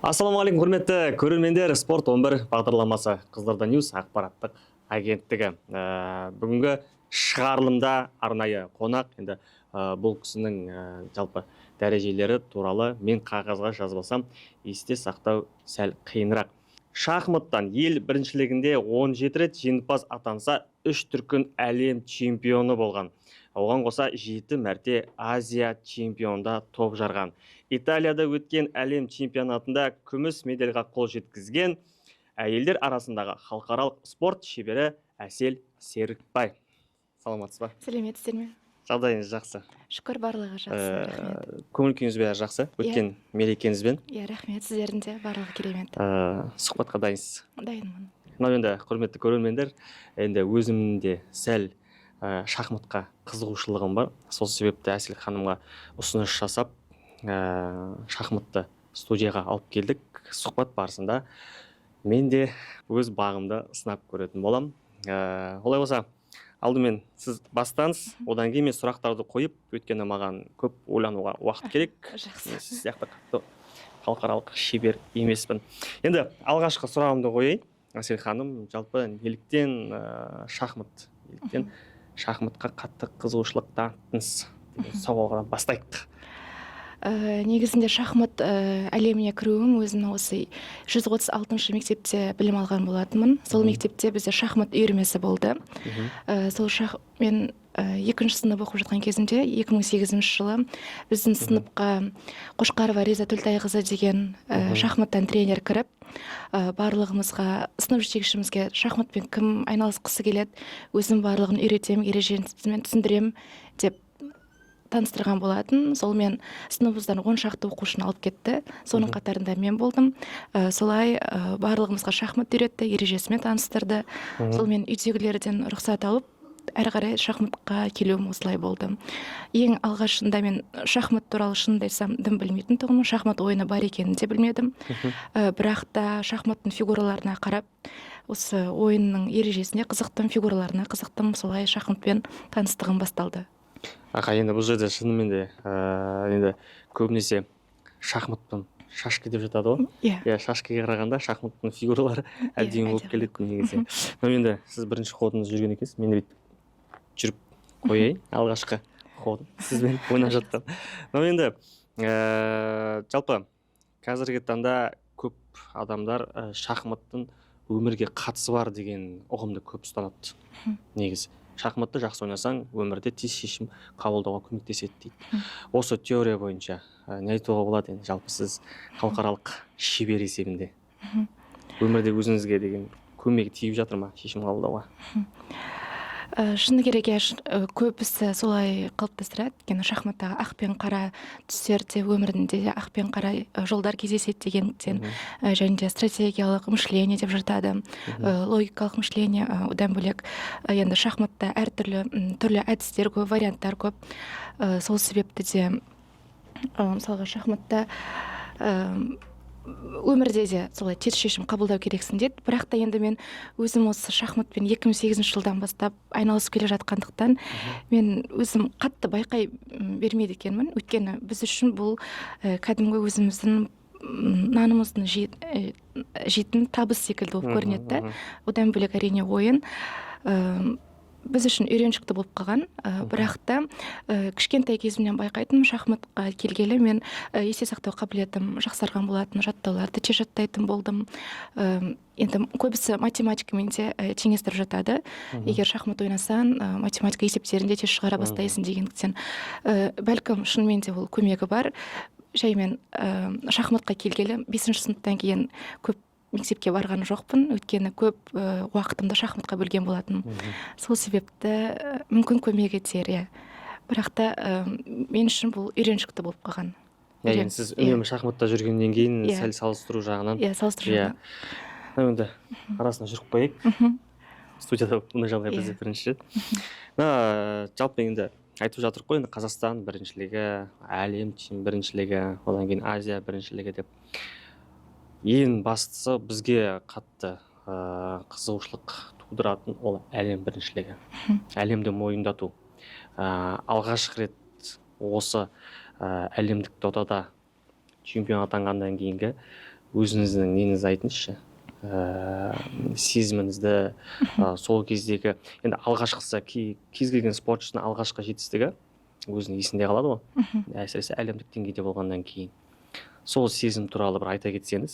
Ассалаумағалейкум, құрметті көрермендер, спорт 11 бағдарламасы Қызылорда Ньюс ақпараттық агенттігі. Бүгінгі шығарылымда арнайы қонақ, енді бұл кісінің жалпы дәрежелері туралы мен қағазға жазбасам, есте сақтау сәл қиынырақ. Шахматтан ел біріншілігінде 17 рет жеңімпаз атанса, 3 дүркін әлем чемпионы болған. Оған қоса 7 мәрте Азия чемпионда топ жарған. Италияда өткен әлем чемпионатында күміс медальға қол жеткізген әйелдер арасындағы халықаралық спорт шебері Әсел Серікбай. Саламатсыз ба? Сәлеметсіздер ме? Жағдайыңыз жақсы? Шүкір, барлығы жақсы, рахмет. Көңіл күйіңіз бәрі жақсы? Өткен мерекеңізбен? Рахмет, сіздердің де барлығы керемет. Сұхбатқа дайынсыз? Дайынмын. Мынау енді құрметті көрермендер, енді өзімде сәл шахматқа қызығушылығым бар. Сол себепті Әсел ханымға ұсыныс жасап, шахматты студияға алып келдік. Сұхбат барысында мен де өз бағымды сынап көретін болам. Олай болса, алдымен сіз бастаңыз, одан кейін мен сұрақтарды қойып, өйткені маған көп ойлануға уақыт керек. Жақсы. Сіз сияқты халықаралық шебер емеспін. Енді алғашқы сұрағымды қояйын. Әсел ханым, жалпы неліктен шахматқа қатты қызығушылық таныттыңыз деген сауалға бастайық. Негізінде шахмат әлеміне кіруім өзім осы 136-шы мектепте білім алған болатынмын. Сол мектепте бізде шахмат үйірмесі болды. Мен 2-ші сынып оқып жатқан кезімде 2008 жылы біздің сыныпқа Қошқарова Риза Төлтайқызы деген шахматтан тренер кіріп, барлығымызға, сынып жетекшімізге шахматпен кім айналысқысы келеді, өзім барлығын үйретемін, ережесімен түсіндірем деп таныстырған болатын. Сол мен сыныбымыздан 10 шақты оқушыны алып кетті. Соның қатарында мен болдым. Солай барлығымызға шахмат үйретті, ережесімен таныстырды. Сол мен үйдегілерден рұқсат алып, әрі қарай шахматқа келуім осылай болды. Ең алғашында мен шахмат туралы шынымды айтсам дым білмейтін тұғым. Шахмат ойыны бар екенін де білмедім. Бірақ та шахматтың фигураларына қарап, осы ойынның ережесіне қызықтым, фигураларына қызықтым. Солай шахматпен таныстығым басталды. Аға, енді бұл жерде шынымен де енді көбінесе шахматтың шашки деп жатады ғой. Иә, шашкиге қарағанда шахматтың фигуралары әдемі болып келеді негізі. Енді сіз бірінші ходыңыз жүрген екенсіз, мен жүріп қояйын, алғашқы ходым сізбен ойнап жатқан. Енді жалпы қазіргі таңда көп адамдар шахматтың өмірге қатысы бар деген ұғымды көп ұстанады негізі. Шахматты жақсы ойнасаң, өмірде тез шешім қабылдауға көмектеседі дейді. Осы теория бойынша не айтуға болады енді, жалпы сіз халықаралық шебер есебінде өмірде өзіңізге деген көмегі тиіп жатыр ма шешім қабылдауға? Шыны керек, көбісі солай қалыптастырады. Өйткені шахматтағы ақ пен қара түстерде өмірінде ақ пен қара жолдар кездеседі дегендіктен, және де стратегиялық мышление деп жатады, логикалық мышление. Одан бөлек енді шахматта түрлі әдістер көп, варианттар көп. Сол себепті де мысалға шахматта өмірде де солай тез шешім қабылдау керексің деді. Бірақ та енді мен өзім осы шахматпен 2008 жылдан бастап айналысып келе жатқандықтан, мен өзім қатты байқай бермейді екенмін. Өйткені біз үшін бұл кәдімгі өзіміздің нанымыздың жейтін табыс секілді болып көрінеді. Одан бөлек әрине ойын біз үшін үйреншікті болып қалған, бірақ та кішкентай кезімнен байқайтын шахматқа келгелі мен есте сақтау қабілетім жақсарған болатын, жаттауларды тез жаттайтын болдым. Енді көбісі математикамен де теңестіріп жатады. Егер шахмат ойнасаң, математика есептерінде тез шығара бастайсың дегендіктен. Бәлкім шынымен де ол көмегі бар. Жаймен шахматқа келгелі 5-ші сыныптан кейін көп мектепке барған жоқпын, өйткені көп уақытымды шахматқа бөлген болатын. Сол себепті мүмкін көмегі тиер. Бірақ та мен үшін бұл үйреншікті болып қалған. Енді сіз үнемі шахматта жүргеннен кейін сәл салыстыру жағынан. Салыстыру жағынан. Енді арасына жүріп қояйық. Студияда бұндай жағдай бізде бірінші рет. Жалпы енді айтып жатыр қой, Қазақстан біріншілігі, әлем біріншілігі, одан кейін Азия біріншілігі деп. Ең бастысы бізге қатты қызығушылық тудыратын ол әлем біріншілігі. Әлемді мойындату. Алғашқы рет осы әлемдік додада чемпион атанғаннан кейінгі өзіңіздің неңізді айтыңызшы, сезіміңізді, сол кездегі, енді алғашқысы кез келген спортшының алғашқы жетістігі өзінің есінде қалады ғой, әсіресе әлемдік деңгейде болғаннан кейін. Сол сезім туралы бір айта кетсеңіз,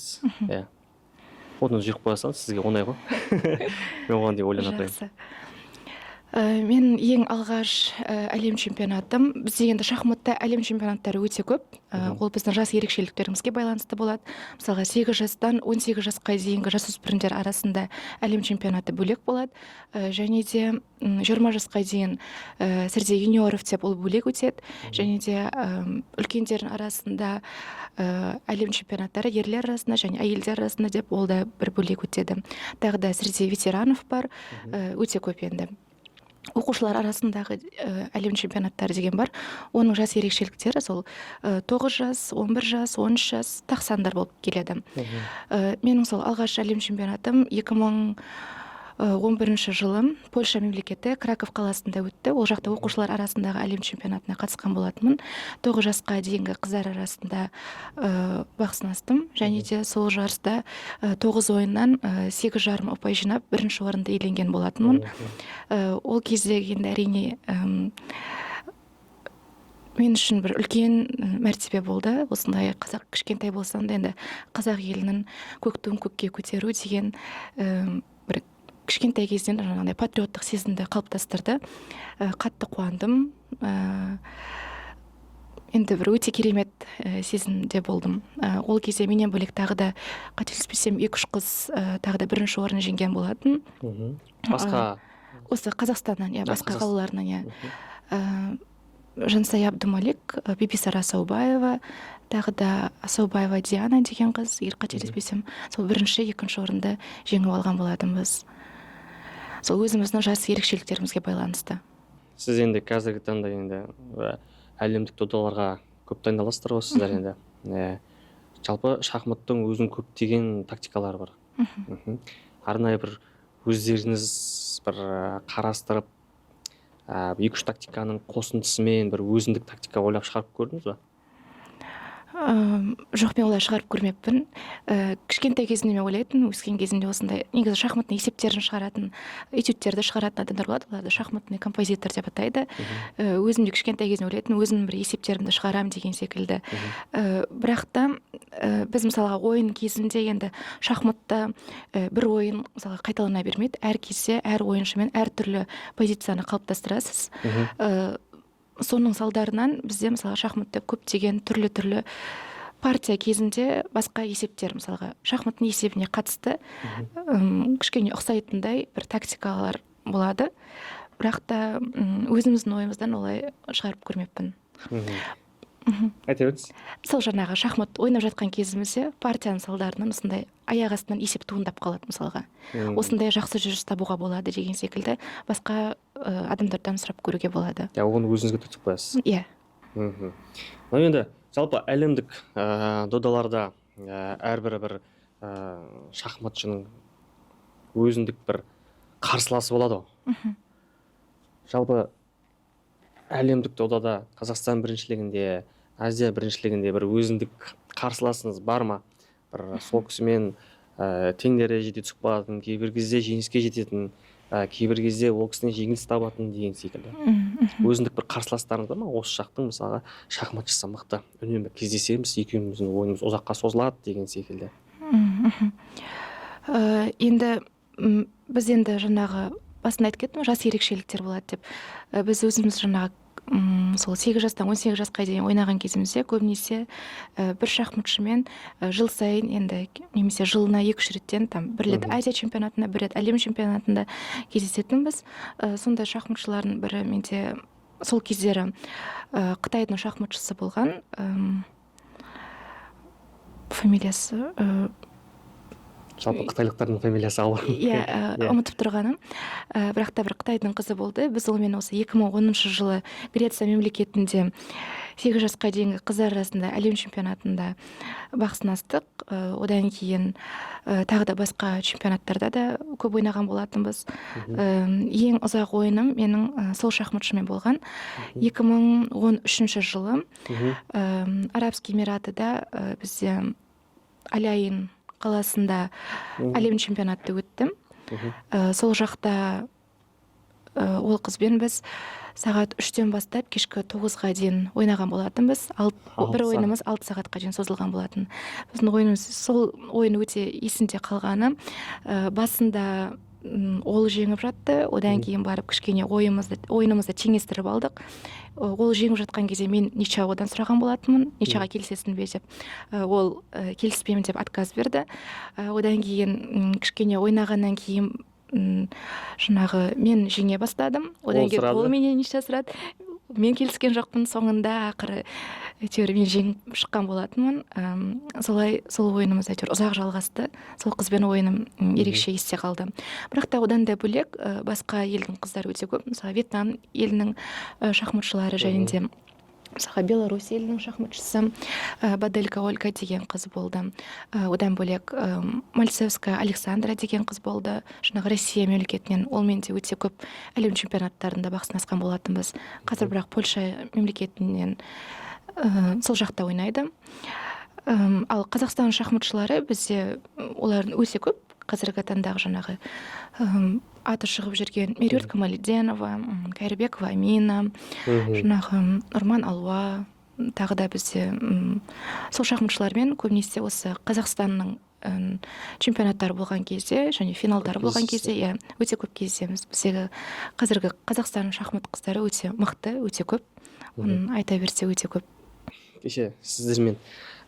оны жүріп қоя салыңыз, сізге оңай ғой. Мен оған деп ойланып отырмын. Жақсы. Мен ең алғаш әлем чемпионатым, бізде енді шахматта әлем чемпионаттары өте көп. Ол біздің жас ерекшеліктерімізге байланысты болады. Мысалға 8 жастан 18 жасқа дейінгі жасөспірімдер арасында әлем чемпионаты бөлек болады. Және де 20 жасқа дейін сірде юниоров деп ол бөлек өтеді. Және де үлкендердің арасында әлем чемпионаттары ерлер арасында және әйелдер арасында деп ол да бір бөлек өтеді. Тағы да сірде ветеранов бар, өте көп енді. Оқушылар арасындағы әлем чемпионаттары деген бар. Оның жас ерекшеліктері сол 9 жас, 11 жас, 13 жас тақсандар болып келеді. Менің сол алғаш әлем чемпионатым 2011 жылы Польша мемлекеті Краков қаласында өтті. Ол жақта оқушылар арасындағы әлем чемпионатына қатысқан болатынмын. 9 жасқа дейінгі қыздар арасында бақ сынастым. Және де сол жарыста 9 ойыннан 8,5 ұпай жинап, бірінші орынды иеленген болатынмын. Ол кезде енді әрине мен үшін бір үлкен мәртебе болды. Осындай қазақ, кішкентай болсам да енді қазақ елінің көк туын көкке көтеру деген бір кішкентай кезден жаңағыдай патриоттық сезімді қалыптастырды. Қатты қуандым. Енді бір өте керемет сезімде болдым. Ол кезде менен бөлек тағы да қателеспесем 2-3 қыз тағы да бірінші орын жеңген болатын. Басқа осы Қазақстаннан, басқа қалаларынан, Жансая Абдумалик, Бибисара Асаубаева, тағы да Асаубаева Диана деген қыз, егер қателеспесем, сол бірінші, екінші орынды жеңіп алған болатынбыз. Сол өзіміздің жас ерекшеліктерімізге байланысты. Сіз енді қазіргі таңда енді әлемдік додаларға көп дайындаласыздар ғой сіздер енді. Жалпы шахматтың өзінің көптеген тактикалары бар. Арнайы бір өздеріңіз бір қарастырып, 2-3 тактиканың қосындысымен бір өзіндік тактика ойлап шығарып көрдіңіз ба? Жоқ, мен олай шығарып көрмеппін. Кішкентай кезімде мен ойлайтын, өскен кезімде осындай негізі шахматтың есептерін шығаратын, этюдтерді шығаратын адамдар болады, оларды шахматный композитор деп атайды. Өзім де кішкентай кезімде ойлайтын, өзім бір есептерімді шығарам деген секілді. Бірақ та біз мысалға ойын кезінде енді шахматта бір ойын мысалға қайталана бермейді. Әр кезде әр ойыншымен әртүрлі позицияны қалыптастырасыз. Соның салдарынан бізде мысалы шахматта көптеген түрлі партия кезінде басқа есептер, мысалға шахматтың есебіне қатысты кішкене ұқсайтындай бір тактикалар болады. Бірақ та өзіміздің ойымыздан олай шығарып көрмеппін. Айта өтсіз. Сол жаңағы шахмат ойнап жатқан кезімізде партияның салдарынан осындай аяқ астынан есеп туындап қалады мысалға. Осындай жақсы жүріс табуға болады деген секілді басқа адамдардан сұрап көруге болады. Оны өзіңізге түртіп қоясыз. Иә. Енді жалпы әлемдік додаларда әрбір бір шахматшының өзіндік бір қарсыласы болады ғой. Жалпы әлемдік додада Қазақстан біріншілігінде, Азия біріншілігінде бір өзіндік қарсыласыңыз бар ма? Бір сол кісімен тең дәрежеде түсіп қалатын, кейбір кезде жеңіске жететін, кейбір кезде ол кісінен жеңіліс табатын деген секілді. Өзіндік бір қарсыластарыңыз бар ма? Осы жақтың мысалға шахматшысы мықты, үнемі кездесеміз, екеуміздің ойынымыз ұзаққа созылады деген секілді. Енді біз енді жаңағы басында айтып кеттім, жас ерекшеліктер болады деп. Біз өзіміз жаңағы сол 8 жастан 18 жасқа дейін ойнаған кезімізде көбінесе бір шахматшымен жыл сайын енді немесе жылына 2-3 реттен бір рет Азия чемпионатында, бір рет әлем чемпионатында кездесетінбіз. Сондай шахматшылардың бірі менде сол кездері Қытайдың шахматшысы болған, фамилиясы жалпы қытайлықтардың фамилиясы ауыр. Ұмытып тұрғаным. Бірақ та бір Қытайдың қызы болды. Біз олмен осы 2010 жылы Греция мемлекетінде 8 жасқа дейінгі қыздар арасында әлем чемпионатында бақ сынастық. Одан кейін тағы да басқа чемпионаттарда да көп ойнаған болатынбыз. Ең ұзақ ойыным менің сол шахматшымен болған. 2013 жылы Арабский Эмиратыда бізде Аляйын қаласында әлем чемпионаты өттім. Сол жақта ол қызбен біз сағат 3-тен бастап кешкі 9-ға дейін ойнаған болатынбыз. Бір ойынымыз 6 сағатқа дейін созылған болатын. Біздің ойынымыз, сол ойын өте есінде қалғаны, басында ол жеңіп жатты, одан кейін барып кішкене ойынымызды теңестіріп алдық. Ол жеңіп жатқан кезде мен нича одан сұраған болатынмын, ничаға келісесің бе деп. Ол келіспеймін деп отказ берді. Одан кейін кішкене ойнағаннан кейін жаңағы мен жеңе бастадым. Одан кейін ол менен нича сұрады. Мен келіскен жоқпын, соңында ақыры әйтеуір мен жеңіп шыққан болатынмын. Солай сол ойынымыз әйтеуір ұзақ жалғасты. Сол қызбен ойыным ерекше есте қалды. Бірақ та одан да бөлек басқа елдің қыздары өте көп. Мысалы Вьетнам елінің шахматшылары және де мысалға Беларусь елінің шахматшысы Баделька Ольга деген қыз болды. Одан бөлек Мальцевская Александра деген қыз болды. Жаңағы Россия мемлекетінен, ол мен де өте көп әлем чемпионаттарында бақ сынасқан болатынбыз. Қазір бірақ Польша мемлекетінен сол жақта ойнайды. Ал Қазақстан шахматшылары бізде олардың өте көп. Қазіргі таңдағы жаңағы аты шығып жүрген Меруерт Камалиденова, Кайырбекова Амина, жаңағы Нұрман Алуа, тағы да бізде сол шахматшылармен көбінесе осы Қазақстанның чемпионаттары болған кезде және финалдары болған кезде өте көп кездесеміз. Біздегі қазіргі Қазақстан шахмат қыздары өте мықты, өте көп. Оны айта берсе өте көп. Кеше сіздермен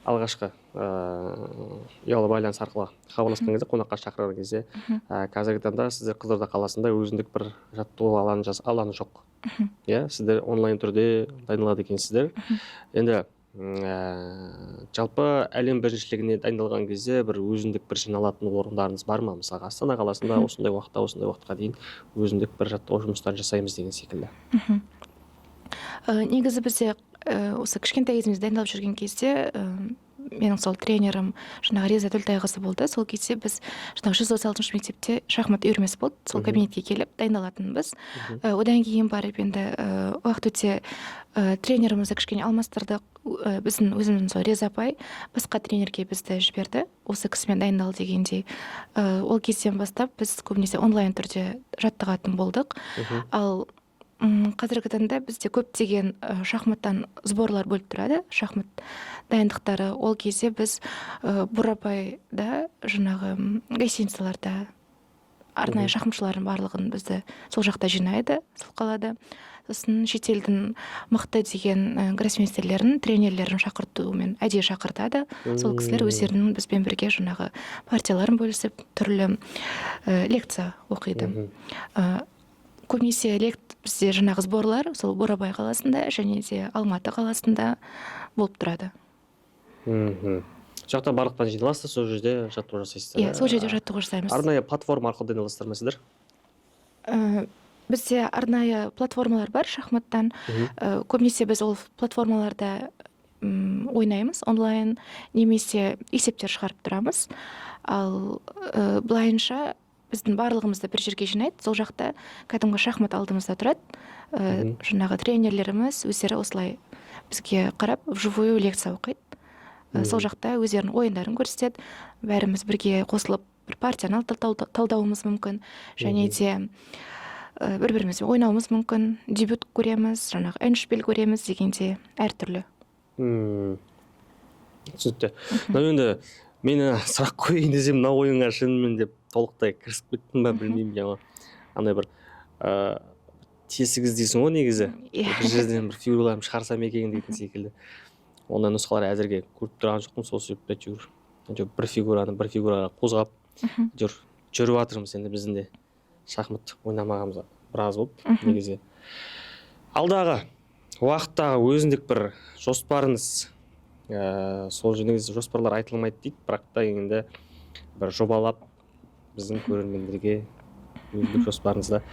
алғашқы ұялы байланыс арқылы хабарласқан кезде, қонаққа шақырған кезде, қазіргі таңда сіздер Қызылорда қаласында өзіндік бір жаттығу алаңы жоқ. Сіздер онлайн түрде дайындалады екенсіздер. Енді жалпы әлем біріншілігіне дайындалған кезде бір өзіндік бір жиналатын орындарыңыз бар ма? Мысалы Астана қаласында осындай уақытқа дейін өзіндік бір жаттығу жұмыстарын жасаймыз деген секілді. Негізі бізде осы кішкентай кезімізде дайындалып жүрген кезде менің сол тренерім жаңағы Реза Төлтайқызы болды. Сол кезде біз жаңағы 136-шы мектепте шахмат үйірмесі болды. Сол кабинетке келіп дайындалатынбыз. Одан кейін барып енді уақыт өте тренерімізді кішкене алмастырдық. Біздің өзіміздің сол Реза апай басқа тренерге бізді жіберді. Осы кісімен дайындал дегендей. Ол кезден бастап біз көбінесе онлайн түрде жаттығатын болдық. Ал қазіргі таңда бізде көптеген шахматтан сборлар бөліп тұрады, шахмат дайындықтары. Ол кезде біз Бурабайда жаңағы гостиницаларда арнайы шахматшылардың барлығын бізді сол жақта жинайды, сол қалада. Сосын шетелдің мықты деген гроссмейстерлерін, тренерлерін шақыртумен әдейі шақыртады. Сол кісілер өздерінің бізбен бірге жаңағы партияларын бөлісіп, түрлі лекция оқиды. Көбінесе бізде жаңағы сборлар сол Бурабай қаласында және де Алматы қаласында болып тұрады. Жақта барлықтан жиналасыздар, сол жерде жаттығу жасайсыздар? Сол жерде жаттығу жасаймыз. Арнайы платформа арқылы дайындаласыздар ма сіздер? Бізде арнайы платформалар бар шахматтан. Көбінесе біз ол платформаларда ойнаймыз онлайн, немесе есептер шығарып тұрамыз. Ал былайынша біздің барлығымызды бір жерге жинайды. Сол жақта кәдімгі шахмат алдымызда тұрады. Жаңағы тренерлеріміз өздері осылай бізге қарап вживую лекция оқиды. Сол жақта өздерінің ойындарын көрсетеді. Бәріміз бірге қосылып бір партияны талдауымыз мүмкін. Және де бір-бірімізбен ойнауымыз мүмкін. Дебют көреміз, жаңағы эндшпиль көреміз дегенде әртүрлі. Түсінікті. Енді мені сұрақ қойын десем, мына ойынға шынымен деп толықтай кірісіп кеттім ба білмеймін, жаңа андай бір тесігіз дейсің ғой негізі. Бір жерден бір фигураларым шығарсам екен дейтін секілді. Ондай нұсқалар әзірге көріп тұрған жоқпын, сол себепті бір фигураға қозғап жүріп жатырмыз. Енді біздің де шахмат ойнамағанымызға біраз болды негізі. Алдағы уақыттағы өзіндік бір жоспарыңыз, сол негізі жоспарлар айтылмайды дейді, бірақ та енді бір жобалап біздің көрермендерге өзіндік жоспарыңызды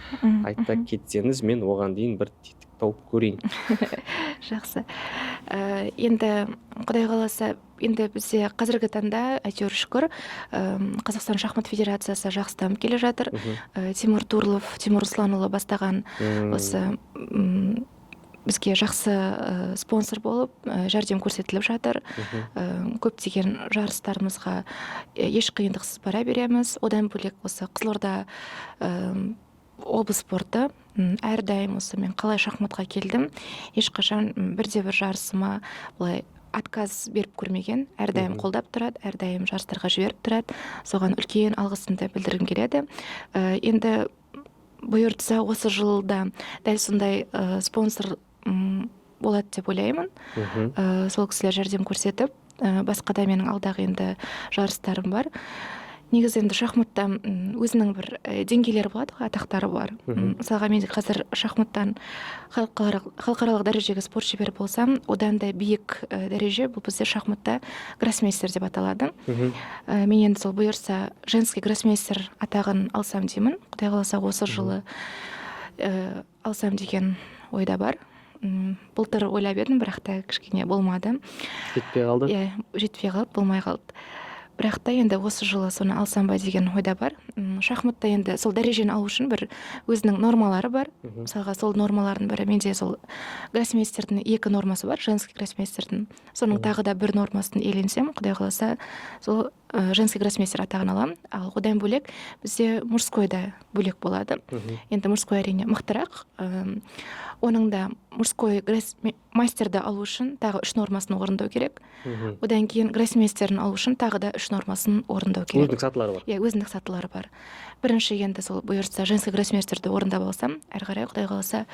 айта кетсеңіз, мен оған дейін бір тетік тауып көрейін. Жақсы. Енді Құдай қаласа, енді бізде қазіргі таңда әйтеуір шүкір Қазақстан шахмат федерациясы жақсы дамып келе жатыр. Тимур Турлов, Тимур Русланұлы бастаған осы бізге жақсы спонсор болып жәрдем көрсетіліп жатыр. Көптеген жарыстарымызға еш қиындықсыз бара береміз. Одан бөлек осы Қызылорда облыс спорты әрдайым осы мен қалай шахматқа келдім, ешқашан бірде-бір жарысыма былай отказ беріп көрмеген, әрдайым қолдап тұрады, әрдайым жарыстарға жіберіп тұрады. Соған үлкен алғысымды білдіргім келеді. Енді бұйыртса осы жылда дәл сондай спонсор болады деп ойлаймын. Сол кісілер жәрдем көрсетіп, басқа да менің алдағы енді жарыстарым бар. Негізі енді шахматта өзінің бір деңгейлері болады, атақтары бар. Мысалға мен қазір шахматтан халықаралық дәрежеге спорт шебері болсам, одан да биік дәреже бұл бізде шахматта гроссмейстер деп аталады. Мен енді сол бұйырса женский гроссмейстер атағын алсам деймін. Құдай қаласа осы жылы алсам деген ойда бар. Былтыр ойлап едім, бірақ та кішкене болмады. Жетпей қалды? Иә, жетпей қалды, болмай қалды. Бірақ та енді осы жылы соны алсам ба деген ойда бар. Шахматта енді сол дәрежені алу үшін бір өзінің нормалары бар. Мысалға сол нормалардың бірі менде сол гроссмейстердің 2 нормасы бар, женский гроссмейстердің. Соның тағы да 1 нормасын иеленсем, Құдай қаласа сол женский гроссмейстер атағын аламын. Ал одан бөлек бізде мужской да бөлек болады. Енді мужской әрине мықтырақ. Оның да мужской мастерді алу үшін тағы 3 нормасын орындау керек. Одан кейін гроссмейстерін алу үшін тағы да 3 нормасын орындау керек. Өзіндік сатылары бар. Иә, өзіндік сатылары бар. Бірінші енді сол бұйыртса женский гроссмейстерді орындап алсам, әрі қарай Құдай қаласа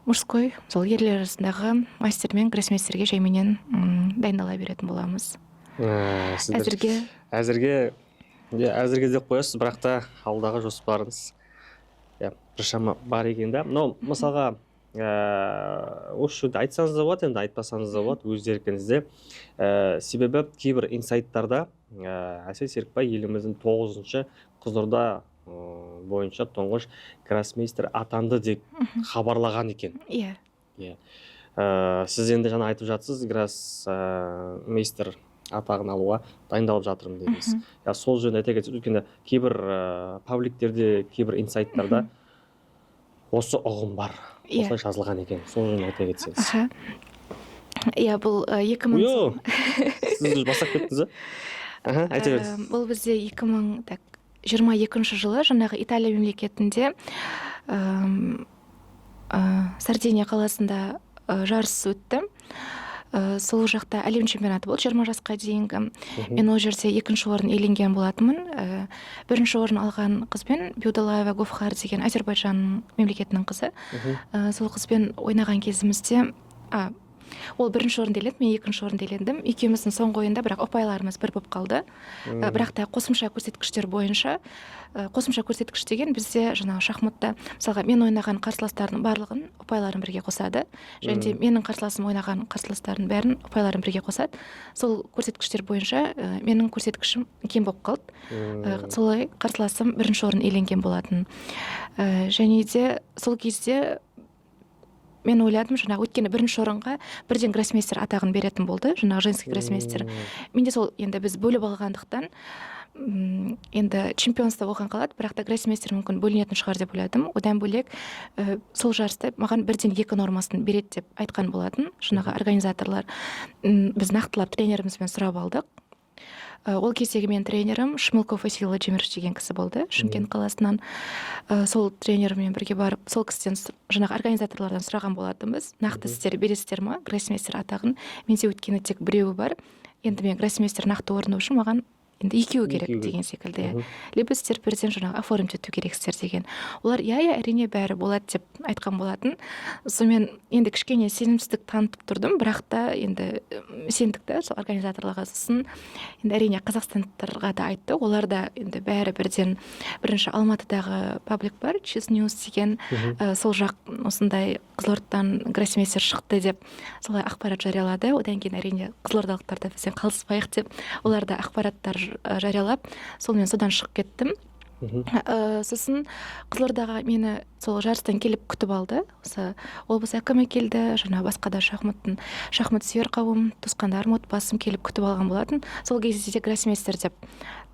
мужской, сол ерлер арасындағы мастер мен гроссмейстерге жайменен дайындала беретін боламыз. Әзірге деп қоясыз, бірақ та алдағы жоспарыңыз біршама бар екен да. Но мысалға осы жерде айтсаңыз да болады, енді айтпасаңыз да болады, өз еркіңізде. Себебі кейбір инсайттарда Әсел Серікбай еліміздің 9-шы Қызылорда бойынша тұңғыш гроссмейстер атанды деп хабарлаған екен. Иә. Сіз енді жаңа айтып жатсыз, гроссмейстер атағын алуға дайындалып жатырмын дедіңіз. Сол жөнінде айта кетсеңіз, өйткені кейбір пабликтерде, кейбір инсайттарда осы ұғым бар. Осылай жазылған екен. Сол жөнінде айта кетсеңіз. Иә, бұл 2000... Сіз бастап кеттіңіз, айта беріңіз. Бұл бізде 2022 жылы жаңағы Италия мемлекетінде Сардиния қаласында жарыс өтті. Сол жақта әлем чемпионаты болды 20 жасқа дейінгі. Мен ол жерде 2-ші орын иеленген болатынмын. 1-ші орын алған қызбен Бюдалаева Гофхар деген Азербайжан мемлекетінің қызы. Сол қызбен ойнаған кезімізде ол 1-ші орын иеленді, мен 2-ші орын иелендім. Екеуміздің соңғы ойында бірақ ұпайларымыз бір болып қалды. Бірақ та қосымша көрсеткіштер бойынша, қосымша көрсеткіш деген бізде жаңағы шахматта, мысалға мен ойнаған қарсыластардың барлығын ұпайларын бірге қосады, және де менің қарсыласым ойнаған қарсыластардың бәрін ұпайларын бірге қосады. Сол көрсеткіштер бойынша менің көрсеткішім кем болып қалды. Солай қарсыласым 1-ші орын иеленген болатын. Және де сол кезде мен ойладым, жаңағы өткені 1-ші орынға бірден гроссмейстер атағын беретін болды, жаңағы женский гроссмейстер. Менде сол енді біз бөліп алғандықтан енді чемпионство оған қалады, бірақ та гроссмейстер мүмкін бөлінетін шығар деп ойладым. Одан бөлек сол жарыста маған бірден 2 нормасын береді деп айтқан болатын жаңағы организаторлар. Біз нақтылап тренерімізбен сұрап алдық. Ол кездегі мен тренерім Шмылков Василий Владимирович деген кісі болды, Шымкент қаласынан. Сол тренермен бірге барып, сол кісіден жаңағы организаторлардан сұраған болатынбыз. Нақты сіздер бересіздер ма гроссмейстер атағын? Менде өткені тек 1-еуі бар. Енді мен гроссмейстер нақты орындау үшін маған енді 2-еуі керек деген секілді. Либо сіздер бірден жаңағы оформить ету керексіздер деген. Олар әрине бәрі болады деп айтқан болатын. Сонымен енді кішкене сенімсіздік танытып тұрдым, бірақ та енді сендікті сол организаторларға сосын енді әрине қазақстандықтарға да айтты. Олар да енді бәрі бірден, бірінші Алматыдағы паблик бар, Чиз Ньюс деген, сол жақ осындай Қызылордадан гроссмейстер шықты деп солай ақпарат жариялады. Одан кейін әрине қызылордалықтар да бізден қалыспайық деп олар да ақпараттар жариялап, содан шығып кеттім. Сосын Қызылордаға мені сол жарыстан келіп күтіп алды. Облыс әкімі келді, жаңа басқа да шахмат сүйер қауым, туысқандарым, отбасым келіп күтіп алған болатын. Сол кезде гроссмейстер деп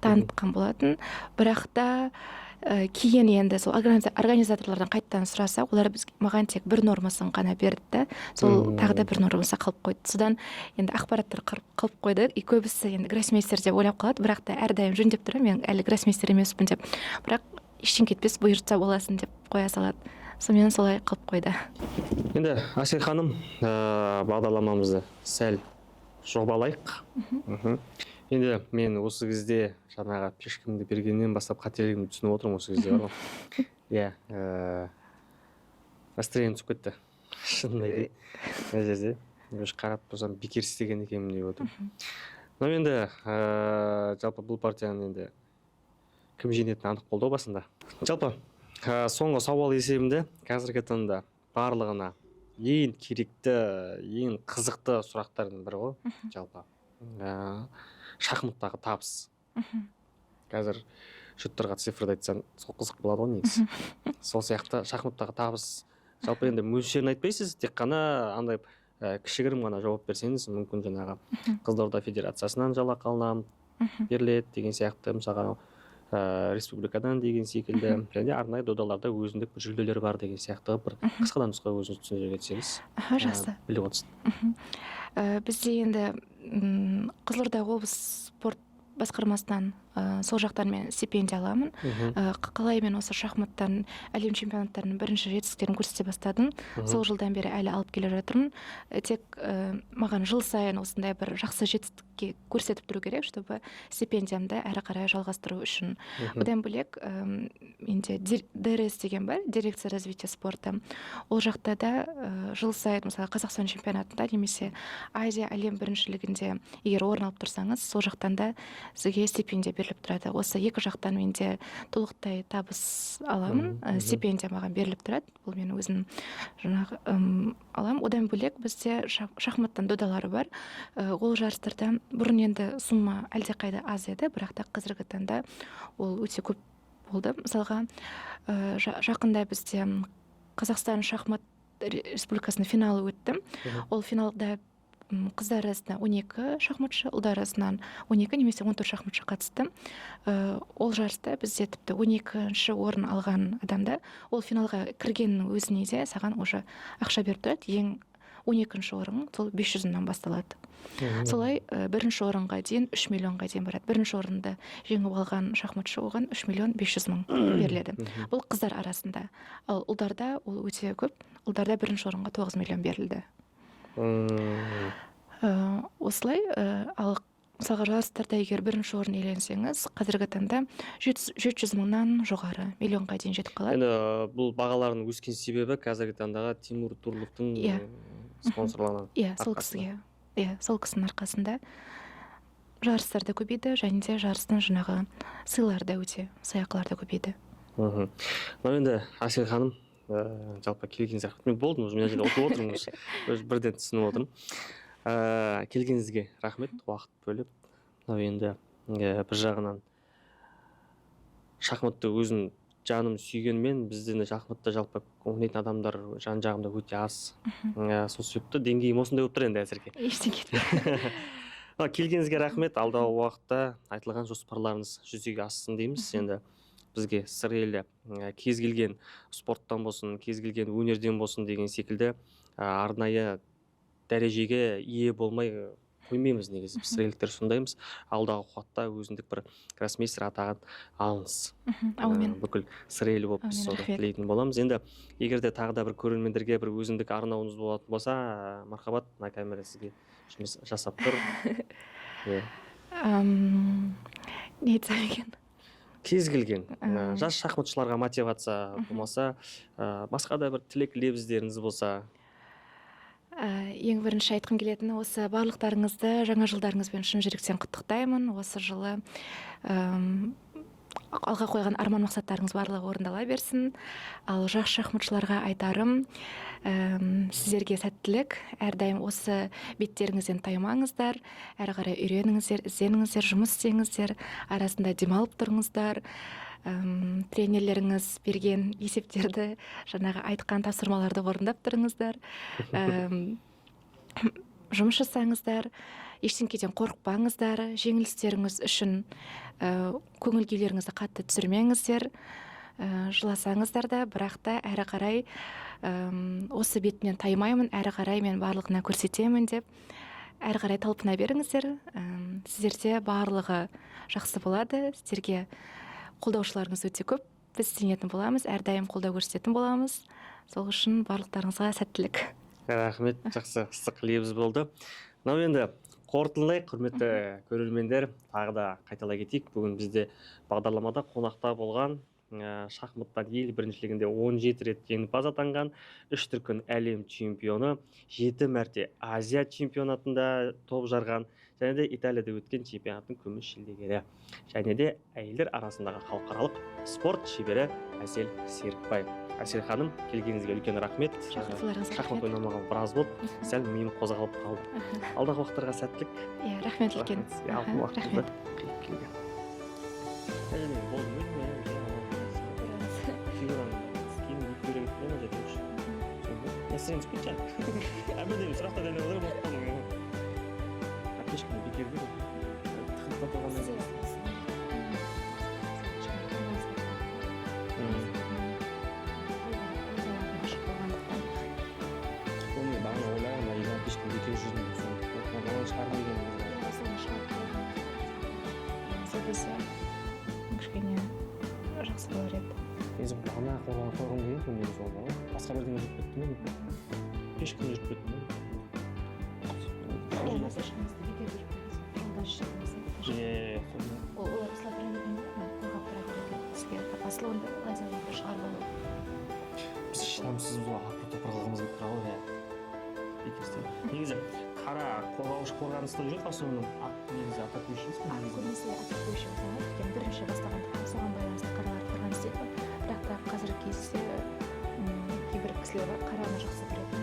танытқан болатын. Бірақ та кейін енді сол организаторлардан қайттан сұрасақ, олар маған тек бір нормасын ғана берді да, сол тағы да бір нормасы қалып қойды. Содан енді ақпараттар қалып қойды, и көбісі енді гроссмейстер деп ойлап қалады, бірақ та әрдайым жөндеп тұрамын, мен әлі гроссмейстер емеспін деп, бірақ ештеңе кетпес, бұйыртса боласын деп қоя салады. Сонымен солай қалып қойды. Енді Әсел ханым, бағдарламамызды сәл жобалайық. Енді мен осы кезде жаңағы пешкімді бергеннен бастап қателігімді түсініп отырмын осы кезде бар ғой. Иә, настроением түсіп кетті. Шынымды айтайын. Мына жерде өш қарап тұрсам бекер істеген екенмін деп отырмын. Но енді жалпы бұл партияны енді кім жеңетіні анық болды басында. Жалпы соңғы сауал есебінде қазіргі таңда барлығына ең керекті, ең қызықты сұрақтардың бірі ғой, жалпы. Шахматтағы табыс. Қазір жұттарға цифрды айтсаң, сол қызық болады ғой негізі. Сол сияқты шахматтағы табыс. Жалпы енді мөлшерін айтпайсыз, тек қана андай кішігірім ғана жауап берсеңіз, мүмкін жаңағы Қызылорда Федерациясынан жалақы алынамын, беріледі деген сияқты, мысалға республикадан деген секілді, және арнайы додаларда өзіндік бір жүлделер бар деген сияқты бір қысқадан нұсқа өзіңіз түсіндіре кетсеңіз. Жақсы. Біліп отырсыз. Бізде енді Қызылорда облыс спорт басқармасынан сол жақтан мен стипендия аламын. Қалай мен осы шахматтан әлем чемпионаттарының бірінші жетістіктерін көрсете бастадым. Сол жылдан бері әлі алып келе жатырмын. Тек маған жыл сайын осындай бір жақсы жетістікке көрсетіп тұру керек, чтобы стипендиямды әрі қарай жалғастыру үшін. Одан бөлек менде ДРС деген бар, дирекция развития спорта. Ол жақта да жыл сайын мысалы Қазақстан чемпионатында немесе Азия әлем біріншілігінде егер орын алып тұрсаңыз, сол жақтан да сізге стипендия беріліп тұрады. Осы екі жақтан менде толықтай табыс аламын. Стипендия маған беріліп тұрады. Бұл мен өзім жаңағы аламын. Одан бөлек бізде шахматтан додалары бар. Ол жарыстарда бұрын енді сумма әлдеқайда аз еді, бірақ та қазіргі таңда ол өте көп болды. Мысалға жақында бізде Қазақстан шахмат республикасының финалы өтті. Ол финалда қыздар арасында 12 шахматшы, ұлдар арасынан 12 немесе 14 шахматшы қатысты. Ол жарыста бізде тіпті 12-ші орын алған адамда ол финалға кіргеннің өзіне де саған уже ақша беріп тұрады. Ең 12-ші орын сол 500-нан басталады. Солай бірінші орынға дейін 3 миллионға дейін барады. Бірінші орынды жеңіп алған шахматшы оған 3 миллион 500 мың беріледі. Бұл қыздар арасында. Ал ұлдарда ол өте көп. Ұлдарда бірінші орынға 9 миллион берілді. Осылай, ал мысалға жарыстарда егер бірінші орын иеленсеңіз, қазіргі таңда 700 мыңнан жоғары миллионға дейін жетіп қалады. Енді бұл бағалардың өскен себебі қазіргі таңдағы Тимур Турлықтың спонсорлығынан. Сол кісінің арқасында жарыстар да көбейді, және де жарыстың жаңағы сыйлар да өте, сыйақылар да көбейді. Енді Әсел ханым, жалпы келгеніңізге рахмет. Мен болдым уже, мына жерде отырып отырмын, өзі бірден түсініп отырмын. Келгеніңізге рахмет, уақыт бөліп. Енді бір жағынан шахматты өзім жаным сүйгенмен, бізде шахматта жалпы ойнайтын адамдар жан-жағымда өте аз. Сол себепті деңгейім осындай болып тұр енді әзірге. Ештеңе кетпейді. Келгеніңізге рахмет. Алдағы уақытта айтылған жоспарларыңыз жүзеге ассын дейміз. Енді бізге сыр елі кез келген спорттан болсын, кез келген өнерден болсын деген секілді арнайы дәрежеге ие болмай қоймаймыз негізі. Біз сыреліктер сондаймыз. Алдағы уақытта өзіндік бір гроссмейстер атағын алыңыз. Бүкіл сыр елі болып біз соны тілейтін боламыз. Енді егер де тағы да бір көрермендерге бір өзіндік арнауыңыз болатын болса, мархабат, мына камера сізге жұмыс жасап тұр. Не айтсам екен? Кез келген жас шахматшыларға мотивация болмаса, басқа да бір тілек лебіздеріңіз болса. Ең бірінші айтқым келетіні осы барлықтарыңызды жаңа жылдарыңызбен шын жүректен құттықтаймын. Осы жылы алға қойған арман мақсаттарыңыз барлығы орындала берсін. Ал жас шахматшыларға айтарым, сіздерге сәттілік, әрдайым осы беттеріңізден таймаңыздар, әрі қарай үйреніңіздер, ізденіңіздер, жұмыс істеңіздер, арасында демалып тұрыңыздар. Тренерлеріңіз берген есептерді, жаңағы айтқан тапсырмаларды орындап тұрыңыздар. Жұмыс жасаңыздар, ештеңеден қорықпаңыздар, жеңілістеріңіз үшін көңіл күйлеріңізді қатты түсірмеңіздер. жыласаңыздар да, бірақ та әрі қарай осы бетімнен таймаймын, әрі қарай мен барлығына көрсетемін деп әрі қарай талпына беріңіздер. Сіздерде барлығы жақсы болады. Сіздерге қолдаушыларыңыз өте көп. Біз сенетін боламыз, әрдайым қолдау көрсететін боламыз. Сол үшін барлықтарыңызға сәттілік. Рахмет, жақсы ыстық лебіз болды. Мынау енді қорытындылайық, құрметті көрермендер, тағы да қайталай кетейік. Бүгін бізде бағдарламада қонақта болған шахматтан ел біріншілігінде 17 рет жеңімпаз атанған, 3 дүркін әлем чемпионы, 7 мәрте Азия чемпионатында топ жарған, және де Италияда өткен чемпионаттың күміс жүлдегері, және де әйелдер арасындағы халықаралық спорт шебері Әсел Серікбай. Әсел ханым, келгеніңізге үлкен рахмет. Шахмат ойнамаған біраз болды, сәл миым қозғалып қалды. Алдағы уақыттарға сәттілік. Рахмет үлкен. Рахмет. Сен спича. Әбілден сұрақта дәлі олар болып қалың. Кешкіне бекер бір. Тықылта тоғанда. Оны бағына ойлағым, айға кешкіне бекер жүрдім. Оны шығарған деген. Соны шығарып сөйлесе кішкене жақсы болар еді. Өзім бағына қойған деген сол негізі ол бар. Басқа бірдеңе жүріп кетті ме? Ешкім жүріп кетті ме? Олар осылай тұра берген қорғап тұра береді. Сізге асыл онда лазерларды шығарып алу. Біз шыдамсыз апыр топыр қылғымыз келіп тұра ғой. Негізі қара қорғаныстан жоқ па соның негізі атакующийсіз бе? Көбінесе атакующий болса, өйткені бірінші бастағандықтан соған байланысты қаралар қорғаныс істейді. Бірақ та қазіргі кезде кейбір кісілер қараны жақсы көретін,